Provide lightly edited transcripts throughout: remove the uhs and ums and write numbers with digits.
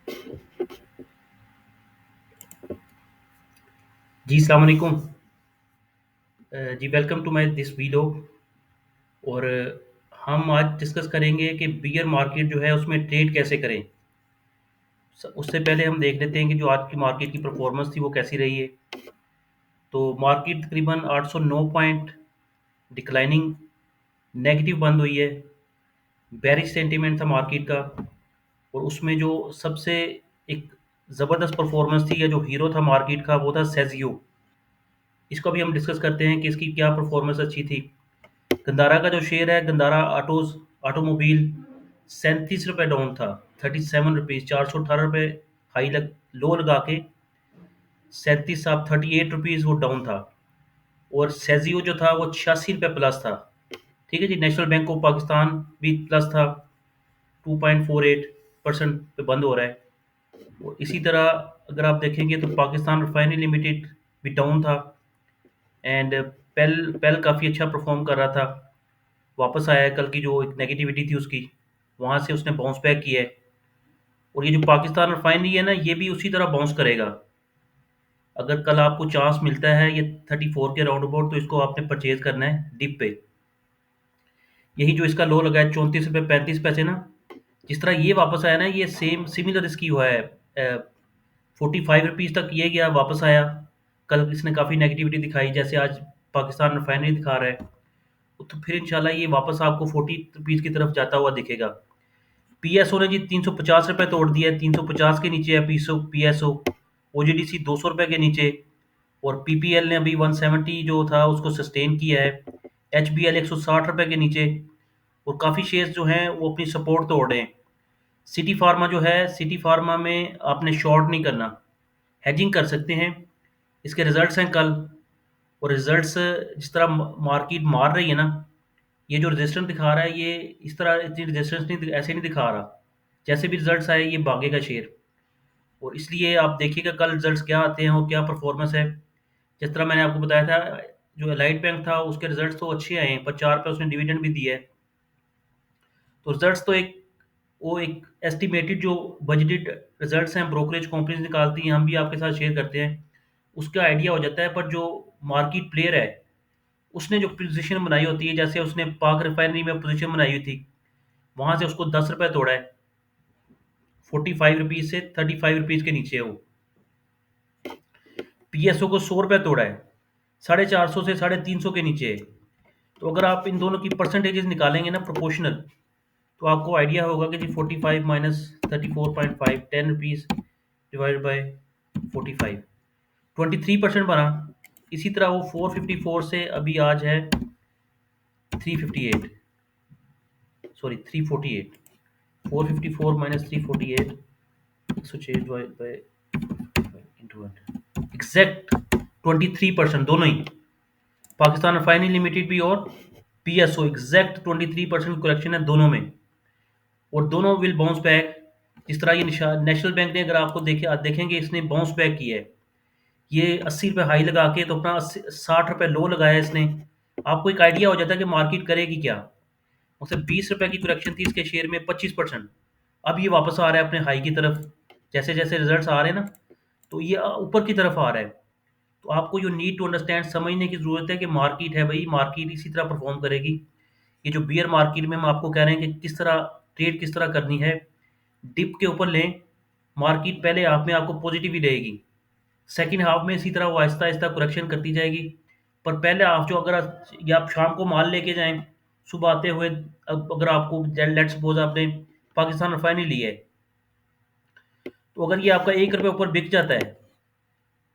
जी, अस्सलाम वालेकुम। जी, welcome to my this video. और हम आज डिस्कस करेंगे कि बियर मार्केट जो है उसमें ट्रेड कैसे करें। उससे पहले हम देख लेते हैं कि जो आज की मार्केट की परफॉर्मेंस थी वो कैसी रही है। तो मार्केट तकरीबन 809 पॉइंट डिक्लाइनिंग नेगेटिव बंद हुई है। बेरिश सेंटीमेंट था मार्केट का। और उसमें जो सबसे एक ज़बरदस्त परफॉर्मेंस थी या जो हीरो था मार्केट का वो था सेजियो। इसको भी हम डिस्कस करते हैं कि इसकी क्या परफॉर्मेंस अच्छी थी। गंदारा का जो शेयर है, गंदारा ऑटोमोबाइल 37 रुपये डाउन था। 37 रुपीज़, 418 रुपये हाई लो लगा के 38 रुपीज़ वो डाउन था। और सेजियो जो था वो 86 रुपये प्लस था। ठीक है जी। नेशनल बैंक ऑफ पाकिस्तान भी प्लस था, 2.48% पे बंद हो रहा है। और इसी तरह अगर आप देखेंगे तो पाकिस्तान रिफाइनरी लिमिटेड भी डाउन था। एंड पेल पेल काफ़ी अच्छा परफॉर्म कर रहा था, वापस आया है। कल की जो एक नेगेटिविटी थी उसकी, वहाँ से उसने बाउंस बैक किया है। और ये जो पाकिस्तान रिफाइनरी है ना, ये भी उसी तरह बाउंस करेगा। अगर कल आपको चांस मिलता है ये 34 के राउंड अबाउट, तो इसको आपने परचेज करना है डिप पे। यही जो इसका लो लगा है 34 रुपये 35 पैसे ना, जिस तरह ये वापस आया ना, ये सेम सिमिलर इसकी हुआ है। 45 रुपीज़ तक ये गया, वापस आया। कल इसने काफ़ी नेगेटिविटी दिखाई, जैसे आज पाकिस्तान रिफाइनरी दिखा रहा है। तो फिर इंशाल्लाह ये वापस आपको 40 रुपीज़ की तरफ जाता हुआ दिखेगा। पीएसओ ने जी 350 रुपये तोड़ दिया है, 350 के नीचे है पीएसओ। ओजीडीसी 200 रुपये के नीचे। और पीपीएल ने अभी 170 जो था उसको सस्टेन किया है। एचबीएल 160 रुपये के नीचे। और काफ़ी शेयर्स जो हैं वो अपनी सपोर्ट तोड़ रहे हैं। सिटी फार्मा जो है, सिटी फार्मा में आपने शॉर्ट नहीं करना, हेजिंग कर सकते हैं। इसके रिजल्ट्स हैं कल। और रिजल्ट्स जिस तरह मार्केट मार रही है ना, ये जो रेजिस्टेंस दिखा रहा है, ये इस तरह इतनी रेजिस्टेंस नहीं, ऐसे नहीं दिखा रहा। जैसे भी रिजल्ट्स आए ये भागेगा शेयर। और इसलिए आप देखिएगा कल रिजल्ट्स क्या आते हैं और क्या परफॉर्मेंस है। जिस तरह मैंने आपको बताया था, जो एलाइट बैंक था उसके रिजल्ट्स तो अच्छे आए हैं, पर 4 पे उसने डिविडेंड भी दिया है। तो रिजल्ट्स तो एक एस्टिमेटेड जो बजटेड रिजल्ट्स हैं ब्रोकरेज कंपनीज निकालती हैं, हम भी आपके साथ शेयर करते हैं, उसका आइडिया हो जाता है। पर जो मार्केट प्लेयर है उसने जो पोजीशन बनाई होती है, जैसे उसने पाक रिफाइनरी में पोजीशन बनाई हुई थी, वहां से उसको 10 रुपए तोड़ा है। 45 रुपीज से 35 रुपीज के नीचे है वो। पीएसओ को 100 रुपये तोड़ा है, 450 से 350 के नीचे है। तो अगर आप इन दोनों की परसेंटेजेस निकालेंगे ना प्रोपोर्शनल, तो आपको आइडिया होगा कि जी 45 माइनस 34.5, 10 रुपीज़ डिवाइड बाई 45, 23% बना। इसी तरह वो 454 से अभी आज है 358, sorry 348। 454 minus 348, 106 divide by into exact 23%। दोनों ही, पाकिस्तान रिफाइनरी लिमिटेड भी और पीएसओ, एग्जैक्ट 23% करेक्शन है दोनों में। और दोनों विल बाउंस बैक। जिस तरह ये नेशनल बैंक ने, अगर आपको देखेंगे इसने बाउंस बैक किया है। ये 80 रुपये हाई लगा के तो अपना 60 रुपये लो लगाया इसने। आपको एक आइडिया हो जाता है कि मार्केट करेगी क्या। उससे 20 रुपये की करेक्शन थी इसके शेयर में, 25%। अब ये वापस आ रहा है अपने हाई की तरफ। जैसे जैसे रिजल्ट्स आ रहे हैं ना, तो ये ऊपर की तरफ आ रहा है। तो आपको जो नीड टू अंडरस्टैंड, समझने की ज़रूरत है कि मार्केट है भाई, मार्केट इसी तरह परफॉर्म करेगी। ये जो बियर मार्केट में हम आपको कह रहे हैं कि किस तरह ट्रेड किस तरह करनी है। डिप के ऊपर लें, मार्केट पहले हाफ में आपको पॉजिटिव ही रहेगी। सेकंड हाफ में इसी तरह वो आहिस्ता आहिस्ता करेक्शन करती जाएगी। पर पहले हाफ जो, अगर या आप शाम को माल लेके जाएं, सुबह आते हुए, अब अगर आपको लेट सपोज आपने पाकिस्तान रिफाइनरी ली है, तो अगर ये आपका 1 रुपये ऊपर बिक जाता है,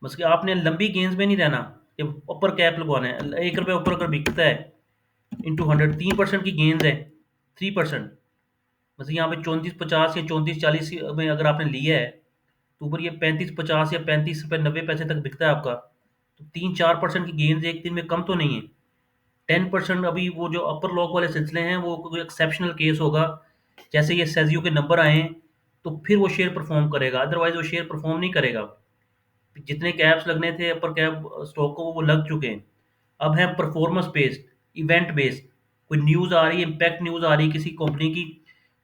बस कि आपने लंबी गेंस में नहीं रहना, ये ऊपर कैप लगवाना है। 1 रुपये ऊपर अगर बिकता है इंटू 100, 3% की गेंस है, 3%। बस यहाँ पे 34.50 या 34.40 में अगर आपने लिया है, तो ऊपर ये 35.50 या 35 रुपये 90 पैसे तक बिकता है आपका। तो 3-4% की गेंस एक दिन में कम तो नहीं है। 10% अभी वो जो अपर लॉक वाले सिलसिले हैं वो कोई एक्सेप्शनल केस होगा, जैसे ये सेजियो के नंबर आए हैं, तो फिर वो शेयर परफॉर्म करेगा, अदरवाइज वो शेयर परफॉर्म नहीं करेगा। जितने कैप्स लगने थे अपर कैप स्टॉक को वो लग चुके हैं। अब है परफॉर्मेंस बेस्ड, इवेंट बेस्ड। कोई न्यूज़ आ रही है, इम्पैक्ट न्यूज़ आ रही है किसी कंपनी की,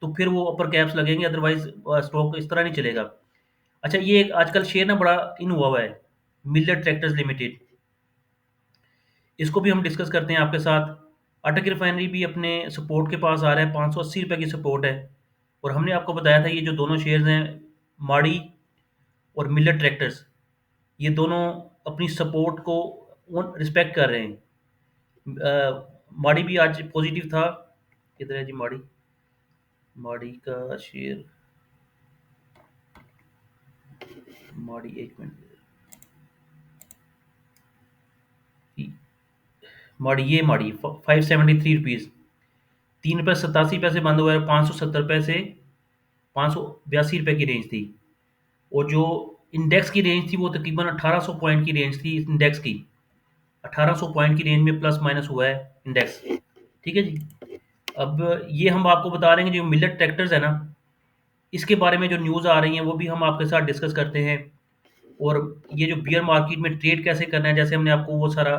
तो फिर वो अपर कैप्स लगेंगे, अदरवाइज स्टॉक इस तरह नहीं चलेगा। अच्छा, ये एक आजकल शेयर ना बड़ा इन हुआ है, मिलर ट्रैक्टर्स लिमिटेड, इसको भी हम डिस्कस करते हैं आपके साथ। अटक रिफाइनरी भी अपने सपोर्ट के पास आ रहा है, 580 रुपये की सपोर्ट है। और हमने आपको बताया था ये जो दोनों शेयर्स हैं, माड़ी और मिलर ट्रैक्टर्स, ये दोनों अपनी सपोर्ट को रिस्पेक्ट कर रहे हैं। माड़ी भी आज पॉजिटिव था। किधर है जी माड़ी? माड़ी का शेयर, माड़ी एक मिनट, माड़ी, ये माड़ी 573 रुपीज़, 3 रुपये 87 पैसे बंद हुआ है, 570 रुपये से 582 रुपये की रेंज थी। और जो इंडेक्स की रेंज थी वो तकरीबन 1800 पॉइंट की रेंज थी इंडेक्स की। 1800 पॉइंट की रेंज में प्लस माइनस हुआ है इंडेक्स। ठीक है जी। अब ये हम आपको बता रहे हैं कि जो मिलेट ट्रैक्टर्स है ना, इसके बारे में जो न्यूज़ आ रही हैं वो भी हम आपके साथ डिस्कस करते हैं। और ये जो बियर मार्केट में ट्रेड कैसे करना है, जैसे हमने आपको वो सारा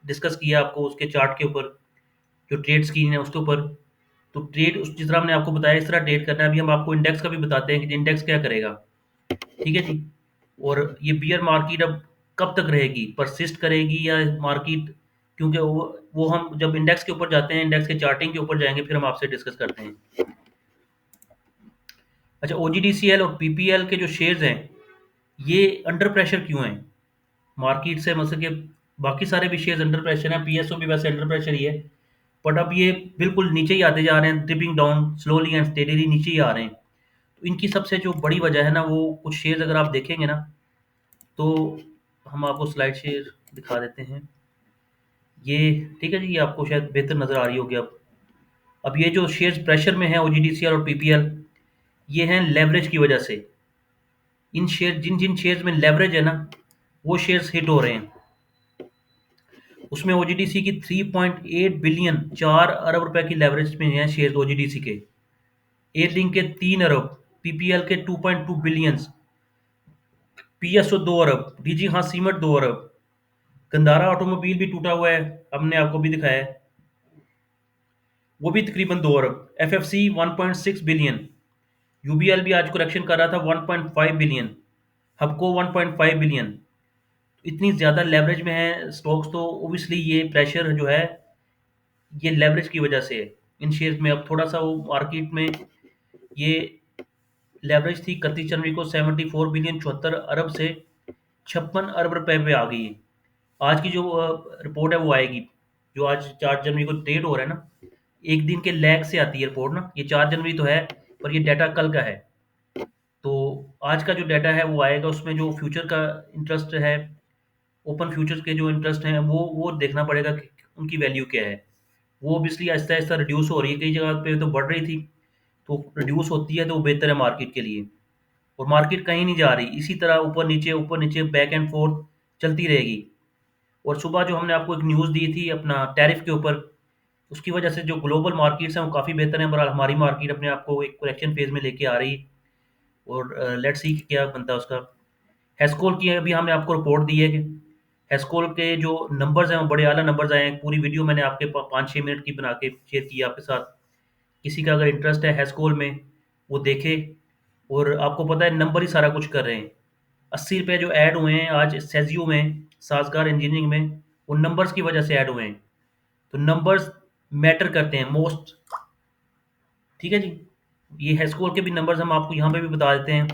डिस्कस किया आपको उसके चार्ट के ऊपर, जो ट्रेड स्कीम है उसके ऊपर। तो ट्रेड उस जिस तरह हमने आपको बताया इस तरह ट्रेड करना है। अभी हम आपको इंडेक्स का भी बताते हैं कि इंडेक्स क्या करेगा। ठीक है जी। और ये बियर मार्केट अब कब तक रहेगी, परसिस्ट करेगी या मार्केट, क्योंकि वो हम जब इंडेक्स के ऊपर जाते हैं, इंडेक्स के चार्टिंग के ऊपर जाएंगे, फिर हम आपसे डिस्कस करते हैं। अच्छा, ओजीडीसीएल और पीपीएल के जो शेयर्स हैं, ये अंडर प्रेशर क्यों हैं मार्केट से? मतलब कि बाकी सारे भी शेयर्स अंडर प्रेशर हैं, पीएसओ भी वैसे अंडर प्रेशर ही है, बट अब ये बिल्कुल नीचे ही आते जा रहे हैं, dipping down slowly and steadily नीचे ही आ रहे हैं। तो इनकी सबसे जो बड़ी वजह है ना, वो कुछ शेयर्स अगर आप देखेंगे ना, तो हम आपको स्लाइड शेयर दिखा देते हैं। ये ठीक है जी, ये आपको शायद बेहतर नज़र आ रही होगी अब ये जो शेयर्स प्रेशर में है ओजीडीसीएल और पीपीएल, ये हैं लेवरेज की वजह से। इन शेयर जिन जिन शेयर्स में लेवरेज है ना, वो शेयर्स हिट हो रहे हैं। उसमें ओजीडीसी की 3.8 बिलियन, 4 अरब रुपए की लेवरेज में है शेयर्स ओजीडीसी के। एयरलिंक के 3 अरब, पीपीएल के 2.2 बिलियन, पीएसओ 2 अरब, डीजी हाँ सीमेंट 2 अरब, गंधारा ऑटोमोबाइल भी टूटा हुआ है, हमने आपको भी दिखाया है, वो भी तकरीबन 2 अरब, एफएफसी 1.6 बिलियन, यूबीएल भी आज करेक्शन कर रहा था 1.5 बिलियन, हबको 1.5 बिलियन। इतनी ज़्यादा लेवरेज में है स्टॉक्स, तो ओबियसली ये प्रेशर जो है ये लेवरेज की वजह से है इन शेयर्स में। अब थोड़ा सा वो मार्केट में ये लेवरेज थी 31 जनवरी को 74 बिलियन, 74 अरब से 56 अरब रुपए पे आ गई है। आज की जो रिपोर्ट है वो आएगी, जो आज 4 जनवरी को ट्रेड हो रहा है ना, एक दिन के लैग से आती है रिपोर्ट ना। ये 4 जनवरी तो है, पर ये डाटा कल का है। तो आज का जो डाटा है वो आएगा, उसमें जो फ्यूचर का इंटरेस्ट है, ओपन फ्यूचर्स के जो इंटरेस्ट हैं, वो देखना पड़ेगा कि उनकी वैल्यू क्या है। वो ऑब्वियसली आहिस्ता आहिस्ता रिड्यूस हो रही है, कई जगह पे तो बढ़ रही थी, तो रिड्यूस होती है तो वो बेहतर है मार्केट के लिए। और मार्केट कहीं नहीं जा रही, इसी तरह ऊपर नीचे बैक एंड फोर्थ चलती रहेगी। और सुबह जो हमने आपको एक न्यूज़ दी थी अपना टैरिफ के ऊपर, उसकी वजह से जो ग्लोबल मार्केट्स हैं वो काफ़ी बेहतर हैं, बहरहाल हमारी मार्केट अपने आप को एक करेक्शन फेज में लेके आ रही। और लेट्स सी कि क्या बनता है उसका। हेस्कोल की अभी हमने आपको रिपोर्ट दी है कि हेस्कोल के जो नंबर्स हैं वो बड़े आला नंबर्स आए हैं। पूरी वीडियो मैंने आपके 5-6 मिनट की बना के शेयर की है आपके साथ। किसी का अगर इंटरेस्ट है हेस्कोल में, वो देखे। और आपको पता है नंबर ही सारा कुछ कर रहे हैं। 80 रुपये जो ऐड हुए हैं आज सेजियो में, साजगार इंजीनियरिंग में, वो नंबर्स की वजह से ऐड हुए हैं। तो नंबर्स मैटर करते हैं मोस्ट। ठीक है जी। ये हेस्कोल के भी नंबर्स हम आपको यहाँ पे भी बता देते हैं।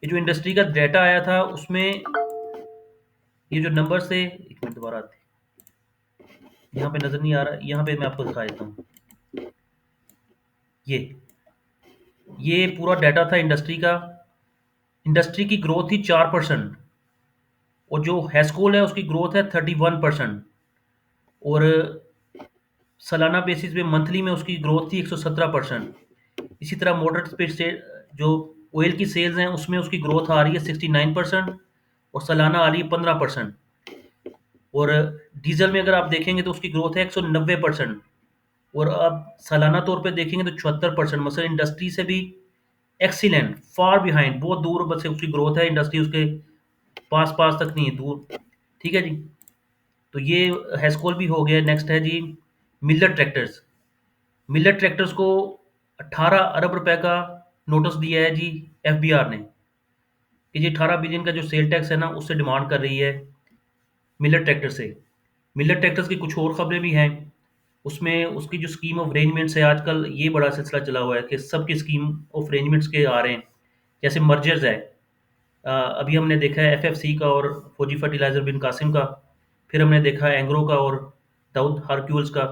ये जो इंडस्ट्री का डाटा आया था उसमें ये जो नंबर्स थे, एक मिनट दोबारा आते, यहाँ पे नज़र नहीं आ रहा, यहाँ पे मैं आपको दिखा देता हूँ। ये ये पूरा डाटा था इंडस्ट्री का। इंडस्ट्री की ग्रोथ थी 4%, और जो हेस्कोल है उसकी ग्रोथ है 31%। और सालाना बेसिस पे मंथली में उसकी ग्रोथ थी 117%। इसी तरह मोटर स्पीड से जो ऑयल की सेल्स हैं उसमें उसकी ग्रोथ आ रही है 69%, और सालाना आ रही है 15%। और डीजल में अगर आप देखेंगे तो उसकी ग्रोथ है 190%, और अब सालाना तौर पे देखेंगे तो 74%। मतलब इंडस्ट्री से भी एक्सीलेंट, फार बिहाइंड, बहुत दूर बस से उसकी ग्रोथ है, इंडस्ट्री उसके पास पास तक नहीं है, दूर। ठीक है जी। तो ये हेस्कोल भी हो गया। नेक्स्ट है जी मिलर ट्रैक्टर्स। मिलेट ट्रैक्टर्स को 18 अरब रुपए का नोटिस दिया है जी एफबीआर ने, कि जी 18 बिलियन का जो सेल टैक्स है ना उससे डिमांड कर रही है मिलेट ट्रैक्टर से। मिलेट ट्रैक्टर्स की कुछ और खबरें भी हैं। उसमें उसकी जो स्कीम ऑफ अरेंजमेंट्स है, आजकल ये बड़ा सिलसिला चला हुआ है कि सबकी स्कीम ऑफ अरेंजमेंट्स के आ रहे हैं, जैसे मर्जर्स है। अभी हमने देखा है एफएफसी का और फौजी फर्टिलाइजर बिन कासिम का, फिर हमने देखा है एंग्रो का और दाऊद हार्क्यूल्स का।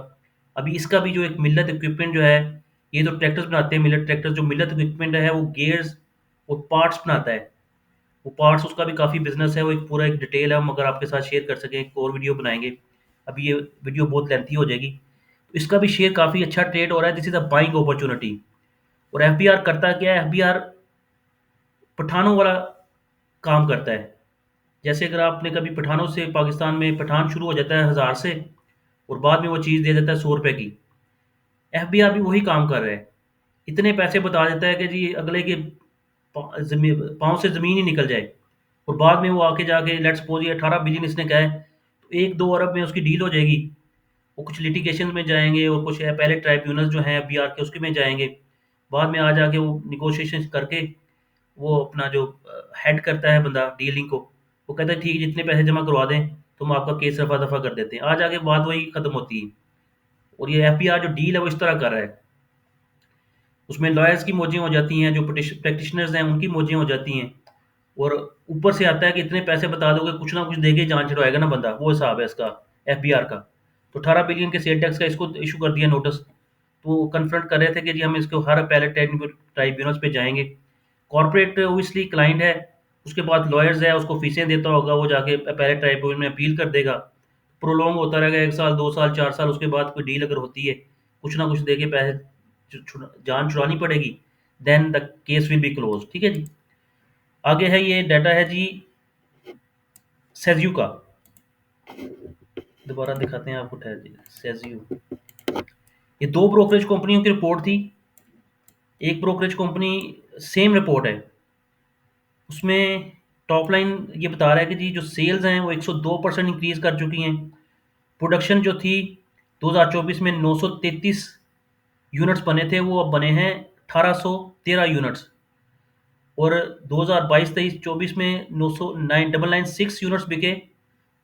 अभी इसका भी जो एक मिलत इक्विपमेंट जो है, ये तो ट्रैक्टर्स बनाते हैं मिलत ट्रैक्टर्स, जो मिलत इक्विपमेंट है वो गियर्स और पार्ट्स बनाता है। वो पार्ट्स उसका भी काफ़ी बिजनेस है, वो एक पूरा एक डिटेल है, हम अगर आपके साथ शेयर कर सकें एक और वीडियो बनाएंगे। अभी ये वीडियो बहुत लेंथी हो जाएगी। तो इसका भी शेयर काफ़ी अच्छा ट्रेड हो रहा है, this is a buying opportunity. और एफबीआर करता क्या है, एफबीआर पठानों वाला काम करता है। जैसे अगर आपने कभी पठानों से, पाकिस्तान में पठान शुरू हो जाता है 1000 से और बाद में वो चीज़ दे देता है 100 रुपए की। एफबीआर भी वही काम कर रहा है, इतने पैसे बता देता है कि जी अगले के पाँव से ज़मीन ही निकल जाए, और बाद में वो आके जाके लेट्स सपोज ये 18 बिलियन इसने कहा है, तो 1-2 अरब में उसकी डील हो जाएगी। वो कुछ लिटिगेशन में जाएँगे और कुछ पहले ट्राइब्यूनल्स जो हैं एफबीआर के उसके में जाएँगे। बाद में आ जाके वो नेगोशिएशन करके वो अपना जो हेड करता है बंदा डीलिंग को, वो कहता है ठीक है जितने पैसे जमा करवा दें तो हम आपका केस रफा-दफा कर देते हैं। आ जाके बात वही खत्म होती है। और ये एफबीआर जो डील है वो इस तरह कर रहा है। उसमें लॉयर्स की मौजें हो जाती हैं, जो प्रैक्टिशनर्स हैं उनकी मौजें हो जाती हैं, और ऊपर से आता है कि इतने पैसे बता दोगे कुछ ना कुछ देके जान छुड़वाएगा ना बंदा, वो हिसाब है इसका एफबीआर का। तो 18 बिलियन के सेल टैक्स का इसको इशू कर दिया नोटिस। तो वो कन्फ्रंट कर रहे थे कि जी हम इसको हर पहले ट्राइब्यूनल्स पे जाएंगे। कॉर्पोरेट ओबियसली क्लाइंट है, उसके बाद लॉयर्स है, उसको फीसें देता होगा, वो जाके पहले ट्राइब्यूनल में अपील कर देगा, प्रोलॉन्ग होता रहेगा 1 साल 2 साल 4 साल, उसके बाद कोई डील अगर होती है कुछ ना कुछ दे के पैसे जान छुड़ानी पड़ेगी, then the case will be close. ठीक है जी। आगे है, ये डाटा है जी सेज्यू का, दोबारा दिखाते हैं आपको, ठहर जी सेज्यू। ये दो ब्रोकरेज कंपनियों की रिपोर्ट थी। एक ब्रोकरेज कंपनी सेम रिपोर्ट है, उसमें टॉप लाइन ये बता रहा है कि जी जो सेल्स हैं वो 102% इंक्रीज कर चुकी हैं। प्रोडक्शन जो थी 2024 में 933 यूनिट्स बने थे, वो अब बने हैं 1813 यूनिट्स। और 2022-23-24 में 996 यूनिट्स बिके,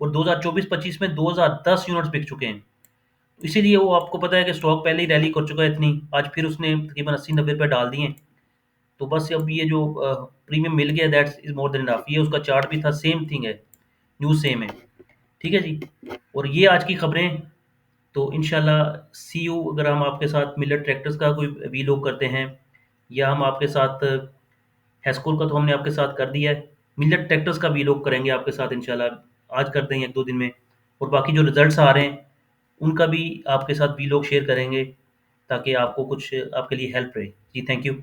और 2024-25 में 2010 यूनिट्स बिक चुके हैं। तो इसीलिए वो आपको पता है कि स्टॉक पहले ही रैली कर चुका है इतनी, आज फिर उसने तकरीबन 80-90 रुपये डाल दिए हैं। तो बस अब ये जो प्रीमियम मिल गया, that's is more than enough. ये उसका चार्ट भी था, सेम थिंग है, न्यूज़ सेम है। ठीक है जी। और ये आज की खबरें। तो इंशाल्लाह सी यू। अगर हम आपके साथ मिलर ट्रैक्टर्स का कोई वीलॉग करते हैं, या हम आपके साथ हैस्कोल का तो हमने आपके साथ कर दिया है, मिलर ट्रैक्टर्स का वीलॉग करेंगे आपके साथ इंशाल्लाह, आज कर देंगे 1-2 दिन में। और बाकी जो रिजल्ट्स आ रहे हैं उनका भी आपके साथ वीलॉग शेयर करेंगे, ताकि आपको कुछ आपके लिए हेल्प रहे। जी थैंक यू।